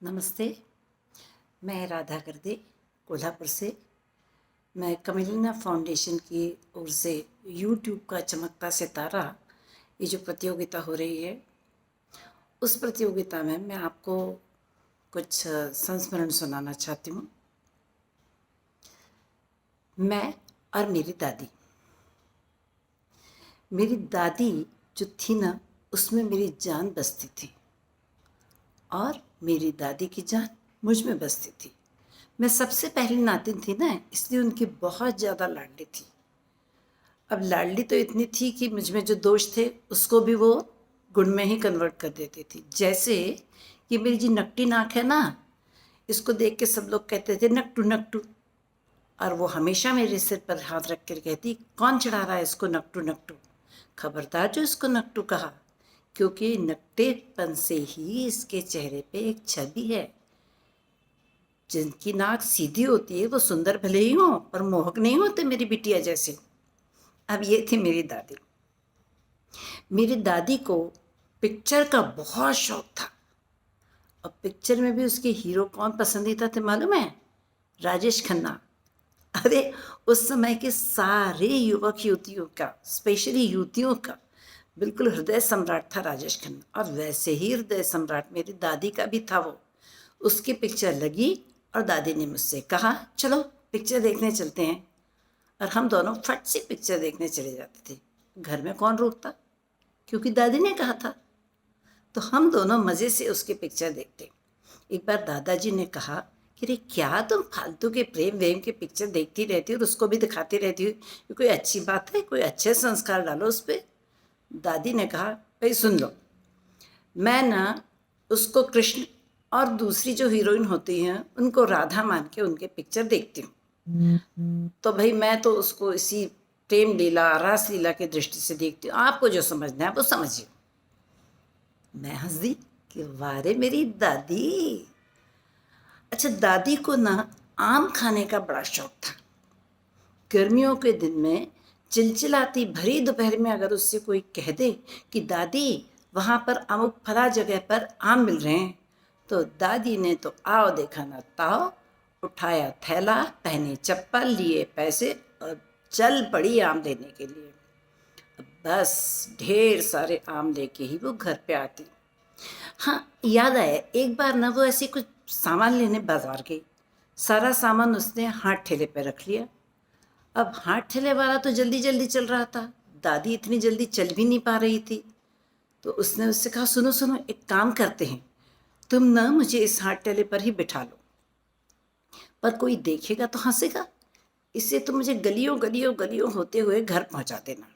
नमस्ते। मैं राधा गर्दे कोल्हापुर से। मैं कमिलिना फाउंडेशन की ओर से यूट्यूब का चमकता सितारा ये जो प्रतियोगिता हो रही है, उस प्रतियोगिता में मैं आपको कुछ संस्मरण सुनाना चाहती हूँ। मैं और मेरी दादी जो थी ना, उसमें मेरी जान बसती थी और मेरी दादी की जान मुझ में बसती थी। मैं सबसे पहली नातिन थी ना, इसलिए उनकी बहुत ज़्यादा लाडली थी। अब लाडली तो इतनी थी कि मुझ में जो दोष थे उसको भी वो गुण में ही कन्वर्ट कर देती थी। जैसे ये मेरी जी नकटी नाक है ना, इसको देख के सब लोग कहते थे नकटू नकटू, और वो हमेशा मेरे सिर पर हाथ रख कर कहती, कौन चढ़ा रहा है इसको नकटू नकटू, खबरदार जो इसको नकटू कहा, क्योंकि नकटेपन से ही इसके चेहरे पे एक छवि है। जिनकी नाक सीधी होती है वो सुंदर भले ही हो पर मोहक नहीं होते मेरी बिटिया जैसे। अब ये थी मेरी दादी। मेरी दादी को पिक्चर का बहुत शौक था और पिक्चर में भी उसके हीरो कौन पसंदीदा थे मालूम है? राजेश खन्ना। अरे उस समय के सारे युवक युवतियों का, स्पेशली युवतियों का बिल्कुल हृदय सम्राट था राजेश खन्ना। और वैसे ही हृदय सम्राट मेरी दादी का भी था वो। उसकी पिक्चर लगी और दादी ने मुझसे कहा चलो पिक्चर देखने चलते हैं, और हम दोनों फट से पिक्चर देखने चले जाते थे। घर में कौन रोकता, क्योंकि दादी ने कहा था। तो हम दोनों मज़े से उसकी पिक्चर देखते। एक बार दादाजी ने कहा कि रे क्या तुम फालतू के प्रेम वेम के पिक्चर देखती रहती हो और उसको भी दिखाती रहती हो, ये कोई अच्छी बात है? कोई अच्छे संस्कार डालो उस पर। दादी ने कहा भाई सुन लो, मैं ना उसको कृष्ण और दूसरी जो हीरोइन होती हैं उनको राधा मान के उनके पिक्चर देखती हूँ। तो भाई मैं तो उसको इसी प्रेम लीला रास लीला की दृष्टि से देखती हूँ, आपको जो समझना है वो समझिए। मैं हंस दी कि वारे मेरी दादी। अच्छा, दादी को ना आम खाने का बड़ा शौक था। गर्मियों के दिन में चिलचिलाती भरी दोपहर में अगर उससे कोई कह दे कि दादी वहाँ पर अमुक फला जगह पर आम मिल रहे हैं, तो दादी ने तो आओ देखा ना ताओ, उठाया थैला, पहने चप्पल, लिए पैसे और चल पड़ी आम लेने के लिए। बस ढेर सारे आम लेके ही वो घर पे आती। हाँ याद आया, एक बार ना वो ऐसी कुछ सामान लेने बाजार गई। सारा सामान उसने हाथ ठेले पे रख लिया। अब हाथ ठेले वाला तो जल्दी जल्दी चल रहा था, दादी इतनी जल्दी चल भी नहीं पा रही थी। तो उसने उससे कहा सुनो सुनो, एक काम करते हैं, तुम ना मुझे इस हाथ ठेले पर ही बिठा लो, पर कोई देखेगा तो हंसेगा, इससे तुम मुझे गलियों गलियों गलियों होते हुए घर पहुंचा देना।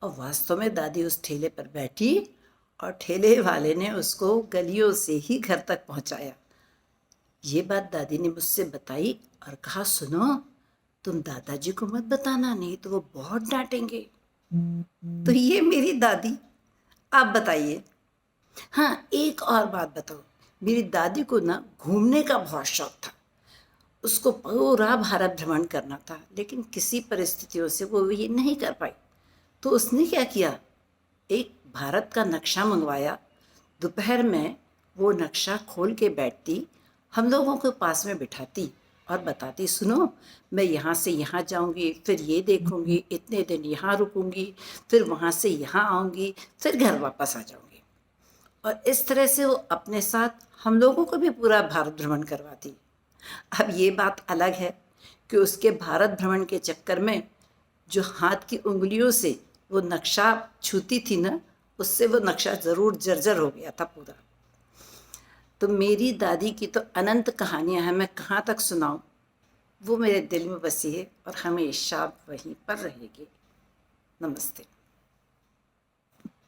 और वास्तव में दादी उस ठेले पर बैठी और ठेले वाले ने उसको गलियों से ही घर तक पहुंचाया। ये बात दादी ने मुझसे बताई और कहा सुनो, तुम दादाजी को मत बताना, नहीं तो वो बहुत डांटेंगे। तो ये मेरी दादी। आप बताइए। हाँ एक और बात बताओ, मेरी दादी को ना घूमने का बहुत शौक था। उसको पूरा भारत भ्रमण करना था, लेकिन किसी परिस्थितियों से वो ये नहीं कर पाई। तो उसने क्या किया, एक भारत का नक्शा मंगवाया। दोपहर में वो नक्शा खोल के बैठती, हम लोगों को पास में बिठाती और बताती सुनो मैं यहाँ से यहाँ जाऊँगी, फिर ये देखूँगी, इतने दिन यहाँ रुकूँगी, फिर वहाँ से यहाँ आऊँगी, फिर घर वापस आ जाऊँगी। और इस तरह से वो अपने साथ हम लोगों को भी पूरा भारत भ्रमण करवाती। अब ये बात अलग है कि उसके भारत भ्रमण के चक्कर में जो हाथ की उंगलियों से वो नक्शा छूती थी ना, उससे वो नक्शा ज़रूर जर्जर हो गया था पूरा। तो मेरी दादी की तो अनंत कहानियां हैं, मैं कहाँ तक सुनाऊं। वो मेरे दिल में बसी है और हमेशा वहीं पर रहेगी। नमस्ते।